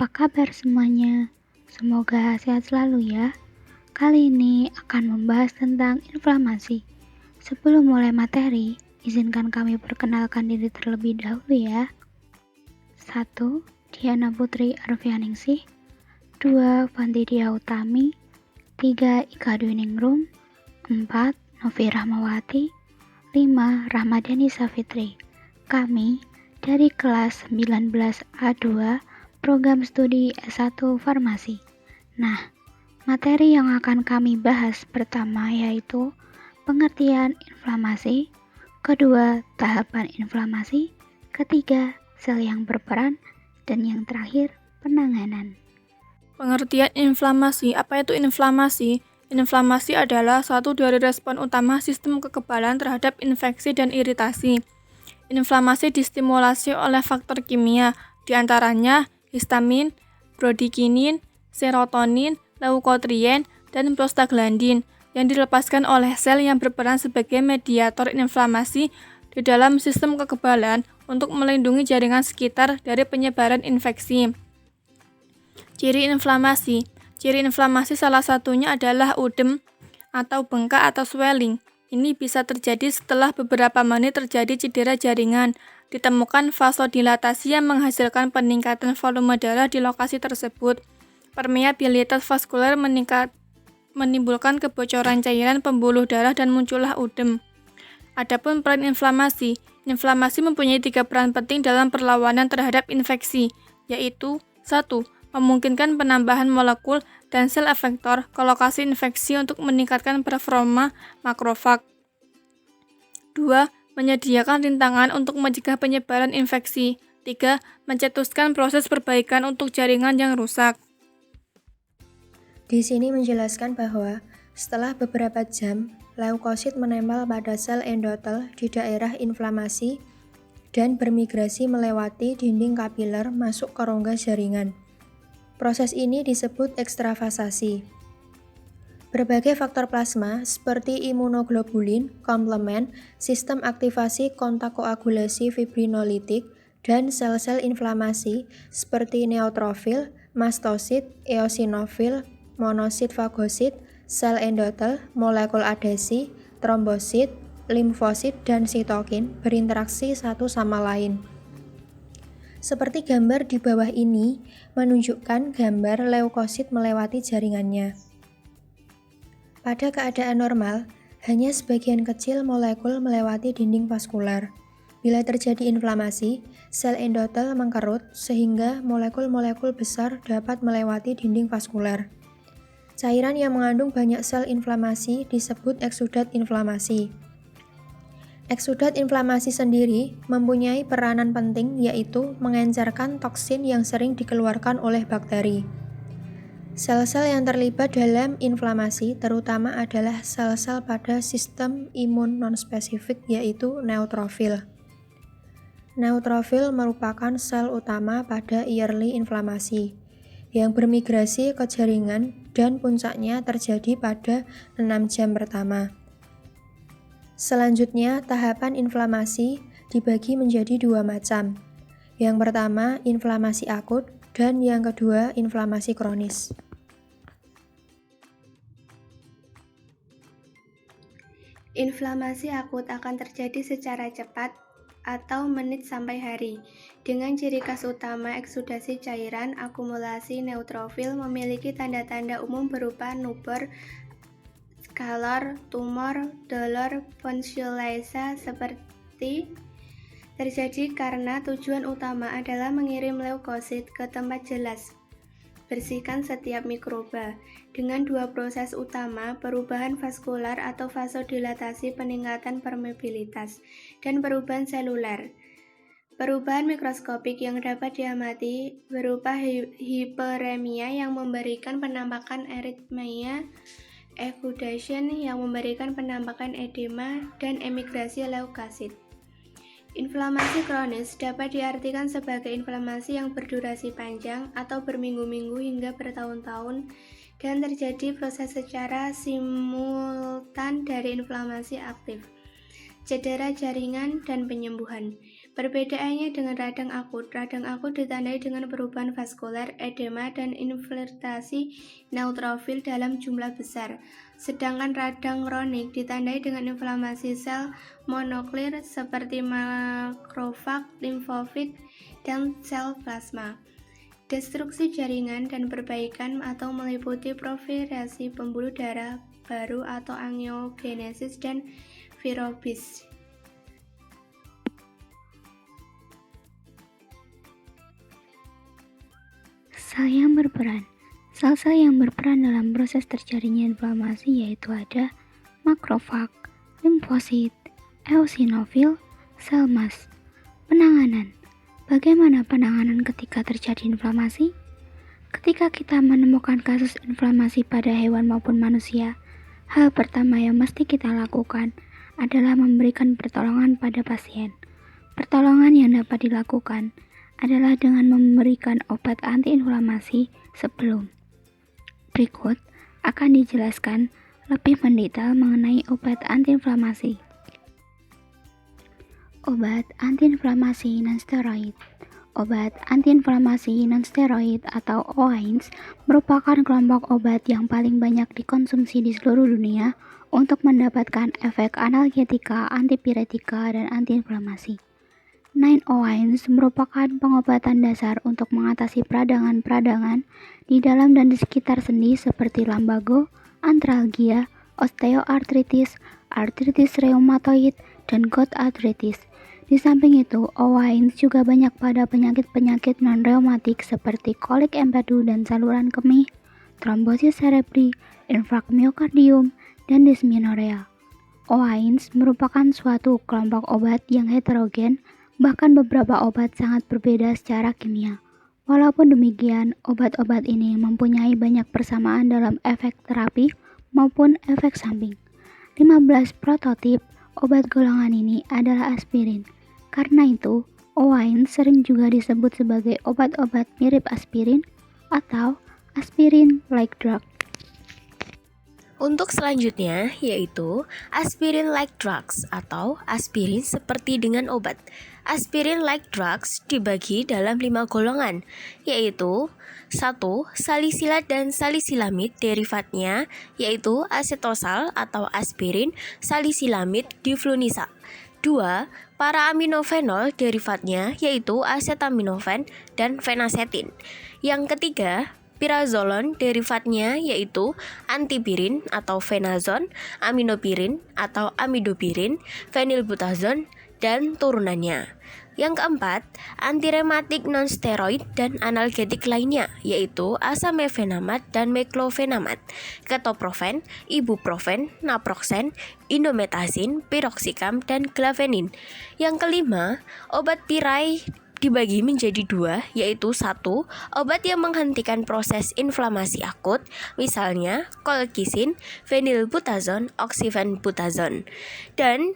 apa kabar semuanya? Semoga sehat selalu ya. Kali ini akan membahas tentang inflamasi. Sebelum mulai materi, izinkan kami perkenalkan diri terlebih dahulu ya. 1. Diana Putri Arfianingsih. 2. Fantidia Utami. 3. Ika Dwiningrum. 4. Novi Rahmawati. 5. Rahmadani Safitri. Kami dari kelas 19A2 Program Studi S1 Farmasi. Nah, materi yang akan kami bahas pertama yaitu pengertian inflamasi, kedua, tahapan inflamasi, ketiga, sel yang berperan, dan yang terakhir, penanganan. Pengertian inflamasi. Apa itu inflamasi? Inflamasi adalah satu dari respon utama sistem kekebalan terhadap infeksi dan iritasi. Inflamasi distimulasi oleh faktor kimia, diantaranya histamin, brodikinin, serotonin, leukotrien, dan prostaglandin yang dilepaskan oleh sel yang berperan sebagai mediator inflamasi di dalam sistem kekebalan untuk melindungi jaringan sekitar dari penyebaran infeksi. Ciri inflamasi. Ciri inflamasi salah satunya adalah udem atau bengkak atau swelling. Ini bisa terjadi setelah beberapa menit terjadi cedera jaringan. Ditemukan vasodilatasi yang menghasilkan peningkatan volume darah di lokasi tersebut. Permeabilitas vaskular meningkat, menimbulkan kebocoran cairan pembuluh darah dan muncullah udem. Adapun peran inflamasi. Inflamasi mempunyai 3 peran penting dalam perlawanan terhadap infeksi, yaitu 1. Memungkinkan penambahan molekul dan sel efektor ke lokasi infeksi untuk meningkatkan performa makrofag. 2. Menyediakan rintangan untuk mencegah penyebaran infeksi. 3. Mencetuskan proses perbaikan untuk jaringan yang rusak. Di sini menjelaskan bahwa setelah beberapa jam, leukosit menempel pada sel endotel di daerah inflamasi dan bermigrasi melewati dinding kapiler masuk ke rongga jaringan. Proses ini disebut ekstravasasi. Berbagai faktor plasma seperti imunoglobulin, komplement, sistem aktivasi kontak koagulasi fibrinolitik, dan sel-sel inflamasi seperti neutrofil, mastosit, eosinofil, monosit fagosit, sel endotel, molekul adhesi, trombosit, limfosit, dan sitokin berinteraksi satu sama lain. Seperti gambar di bawah ini menunjukkan gambar leukosit melewati jaringannya. Pada keadaan normal, hanya sebagian kecil molekul melewati dinding vaskular. Bila terjadi inflamasi, sel endotel mengkerut sehingga molekul-molekul besar dapat melewati dinding vaskular. Cairan yang mengandung banyak sel inflamasi disebut eksudat inflamasi. Eksudat inflamasi sendiri mempunyai peranan penting yaitu mengencerkan toksin yang sering dikeluarkan oleh bakteri. Sel-sel yang terlibat dalam inflamasi terutama adalah sel-sel pada sistem imun non-spesifik yaitu neutrofil. Neutrofil merupakan sel utama pada early inflamasi yang bermigrasi ke jaringan dan puncaknya terjadi pada 6 jam pertama. Selanjutnya, tahapan inflamasi dibagi menjadi 2 macam. Yang pertama, inflamasi akut, dan yang kedua, inflamasi kronis. Inflamasi akut akan terjadi secara cepat atau menit sampai hari. Dengan ciri khas utama eksudasi cairan, akumulasi neutrofil memiliki tanda-tanda umum berupa nubur, skalor, tumor, dolor, ponsiolisa seperti terjadi karena tujuan utama adalah mengirim leukosit ke tempat jelas. Bersihkan setiap mikroba. Dengan 2 proses utama, perubahan vaskular atau vasodilatasi peningkatan permeabilitas, dan perubahan seluler. Perubahan mikroskopik yang dapat diamati berupa hiperemia yang memberikan penampakan eritmia, exudation yang memberikan penampakan edema, dan emigrasi leukosit. Inflamasi kronis dapat diartikan sebagai inflamasi yang berdurasi panjang atau berminggu-minggu hingga bertahun-tahun dan terjadi proses secara simultan dari inflamasi aktif, cedera jaringan, dan penyembuhan. Perbedaannya dengan radang akut ditandai dengan perubahan vaskuler, edema, dan infiltrasi neutrofil dalam jumlah besar. Sedangkan radang kronik ditandai dengan inflamasi sel monoklir seperti makrofag, limfofit, dan sel plasma. Destruksi jaringan dan perbaikan atau meliputi proliferasi pembuluh darah baru atau angiogenesis dan firobis. Sel-sel yang berperan dalam proses terjadinya inflamasi yaitu ada makrofag, limfosit, eosinofil, sel mast. Penanganan. Bagaimana penanganan ketika terjadi inflamasi? Ketika kita menemukan kasus inflamasi pada hewan maupun manusia, hal pertama yang mesti kita lakukan adalah memberikan pertolongan pada pasien. Pertolongan yang dapat dilakukan adalah dengan memberikan obat antiinflamasi sebelum. Berikut akan dijelaskan lebih mendetail mengenai obat antiinflamasi. Obat antiinflamasi nonsteroid. Obat antiinflamasi nonsteroid atau OAINS merupakan kelompok obat yang paling banyak dikonsumsi di seluruh dunia untuk mendapatkan efek analgetika, antipiretika, dan antiinflamasi. 9-OAINS merupakan pengobatan dasar untuk mengatasi peradangan-peradangan di dalam dan di sekitar sendi seperti lumbago, artralgia, osteoartritis, artritis reumatoid, dan gout arthritis. Di samping itu, OAINS juga banyak pada penyakit-penyakit non-reumatik seperti kolik empedu dan saluran kemih, trombosis cerebri, infrak miokardium, dan dysmenorrhea. OAINS merupakan suatu kelompok obat yang heterogen, bahkan beberapa obat sangat berbeda secara kimia. Walaupun demikian, obat-obat ini mempunyai banyak persamaan dalam efek terapi maupun efek samping. 15 prototip obat golongan ini adalah aspirin. Karena itu, OAINS sering juga disebut sebagai obat-obat mirip aspirin atau aspirin-like drug. Untuk selanjutnya yaitu aspirin-like drugs atau aspirin seperti dengan obat. Aspirin-like drugs dibagi dalam 5 golongan, yaitu 1. Salisilat dan salisilamid derivatnya, yaitu asetosal atau aspirin salisilamid diflunisal. 2. Para-aminofenol derivatnya, yaitu asetaminofen dan fenacetin. Yang ketiga, pirazolon derivatnya yaitu antipirin atau fenazon, aminopirin atau amidopirin, fenilbutazon, dan turunannya. Yang keempat, antirematik nonsteroid dan analgetik lainnya yaitu asamefenamat dan meklofenamat, ketoprofen, ibuprofen, naproxen, indomethacin, piroxicam, dan glavenin. Yang kelima, obat tirai dibagi menjadi 2, yaitu 1. Obat yang menghentikan proses inflamasi akut, misalnya colchicine, fenilbutazon, oxyfenbutazon. Dan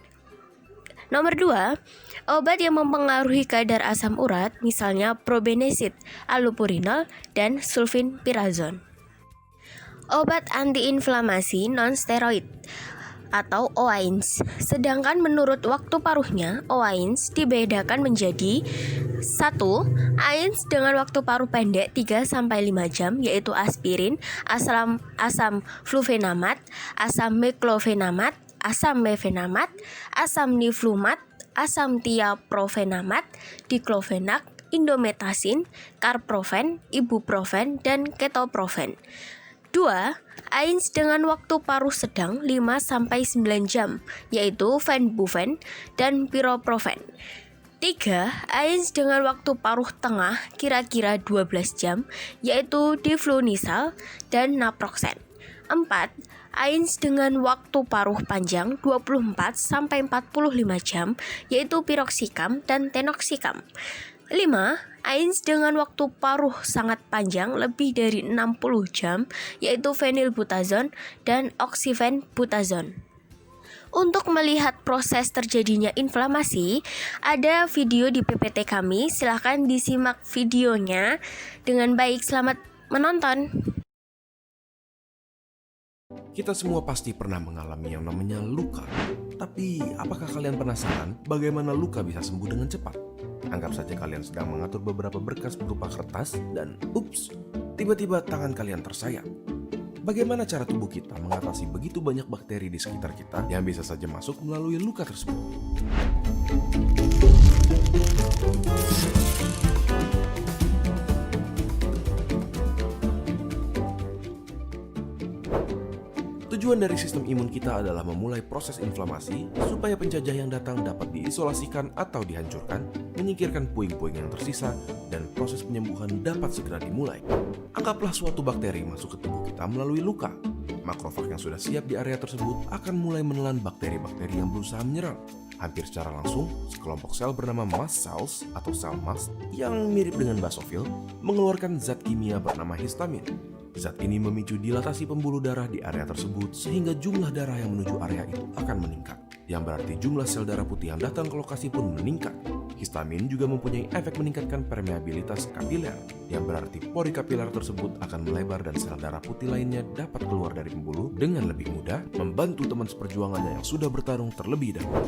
nomor 2, obat yang mempengaruhi kadar asam urat, misalnya probenecid, allopurinol, dan sulfinpirazon. Obat antiinflamasi non-steroid atau OAINS. Sedangkan menurut waktu paruhnya, OAINS dibedakan menjadi 1. AINS dengan waktu paruh pendek 3-5 jam, yaitu aspirin, asam flufenamat, asam meklofenamat, asam mefenamat, asam niflumat, asam tiaprofenamat, diklofenak, indomethacin, carprofen, ibuprofen, dan ketoprofen. 2. AINS dengan waktu paruh sedang 5-9 jam, yaitu fenbufen dan piroprofen. 3. AINS dengan waktu paruh tengah kira-kira 12 jam, yaitu diflunisal dan naproxen. 4. AINS dengan waktu paruh panjang 24-45 jam, yaitu piroxicam dan tenoxicam. 5. AINS dengan waktu paruh sangat panjang lebih dari 60 jam, yaitu fenilbutazon dan oxyfenbutazon. Untuk melihat proses terjadinya inflamasi, ada video di PPT kami, silahkan disimak videonya dengan baik. Selamat menonton. Kita semua pasti pernah mengalami yang namanya luka. Tapi, apakah kalian penasaran bagaimana luka bisa sembuh dengan cepat? Anggap saja kalian sedang mengatur beberapa berkas berupa kertas dan ups, tiba-tiba tangan kalian tersayat. Bagaimana cara tubuh kita mengatasi begitu banyak bakteri di sekitar kita yang bisa saja masuk melalui luka tersebut? Tujuan dari sistem imun kita adalah memulai proses inflamasi supaya penjajah yang datang dapat diisolasikan atau dihancurkan, menyingkirkan puing-puing yang tersisa, dan proses penyembuhan dapat segera dimulai. Anggaplah suatu bakteri masuk ke tubuh kita melalui luka. Makrofag yang sudah siap di area tersebut akan mulai menelan bakteri-bakteri yang berusaha menyerang. Hampir secara langsung, sekelompok sel bernama mast cells atau sel mast yang mirip dengan basofil mengeluarkan zat kimia bernama histamin. Zat ini memicu dilatasi pembuluh darah di area tersebut sehingga jumlah darah yang menuju area itu akan meningkat. Yang berarti jumlah sel darah putih yang datang ke lokasi pun meningkat. Histamin juga mempunyai efek meningkatkan permeabilitas kapiler, yang berarti pori kapiler tersebut akan melebar dan sel darah putih lainnya dapat keluar dari pembuluh dengan lebih mudah, membantu teman seperjuangannya yang sudah bertarung terlebih dahulu.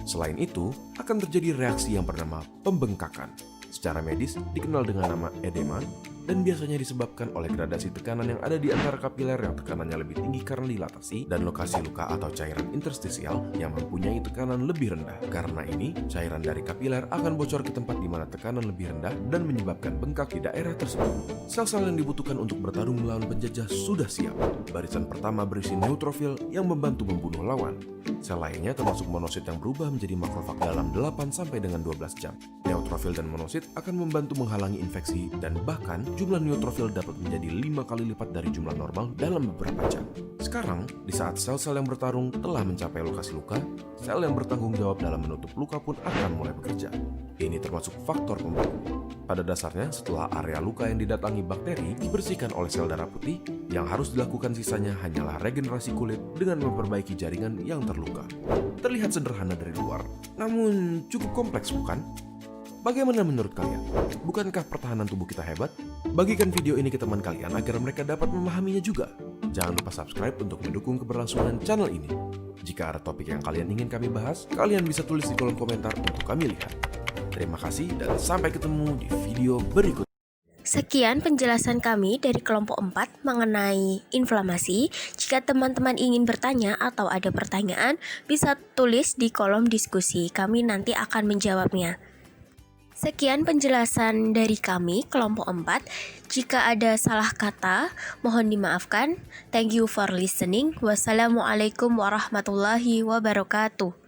Selain itu, akan terjadi reaksi yang bernama pembengkakan. Secara medis dikenal dengan nama edema dan biasanya disebabkan oleh gradasi tekanan yang ada di antara kapiler yang tekanannya lebih tinggi karena dilatasi dan lokasi luka atau cairan interstisial yang mempunyai tekanan lebih rendah. Karena ini, cairan dari kapiler akan bocor ke tempat di mana tekanan lebih rendah dan menyebabkan bengkak di daerah tersebut. Sel-sel yang dibutuhkan untuk bertarung melawan penjajah sudah siap. Barisan pertama berisi neutrofil yang membantu membunuh lawan. Sel lainnya termasuk monosit yang berubah menjadi makrofag dalam 8 sampai dengan 12 jam. Neutrofil dan monosit akan membantu menghalangi infeksi dan bahkan jumlah neutrofil dapat menjadi 5 kali lipat dari jumlah normal dalam beberapa jam. Sekarang, di saat sel-sel yang bertarung telah mencapai lokasi luka, sel yang bertanggung jawab dalam menutup luka pun akan mulai bekerja. Ini termasuk faktor pembunuh. Pada dasarnya, setelah area luka yang didatangi bakteri dibersihkan oleh sel darah putih, yang harus dilakukan sisanya hanyalah regenerasi kulit dengan memperbaiki jaringan yang terluka. Terlihat sederhana dari luar, namun cukup kompleks bukan? Bagaimana menurut kalian? Bukankah pertahanan tubuh kita hebat? Bagikan video ini ke teman kalian agar mereka dapat memahaminya juga. Jangan lupa subscribe untuk mendukung keberlangsungan channel ini. Jika ada topik yang kalian ingin kami bahas, kalian bisa tulis di kolom komentar untuk kami lihat. Terima kasih dan sampai ketemu di video berikutnya. Sekian penjelasan kami dari kelompok 4 mengenai inflamasi. Jika teman-teman ingin bertanya atau ada pertanyaan, bisa tulis di kolom diskusi. Kami nanti akan menjawabnya. Sekian penjelasan dari kami, kelompok 4. Jika ada salah kata, mohon dimaafkan. Thank you for listening. Wassalamualaikum warahmatullahi wabarakatuh.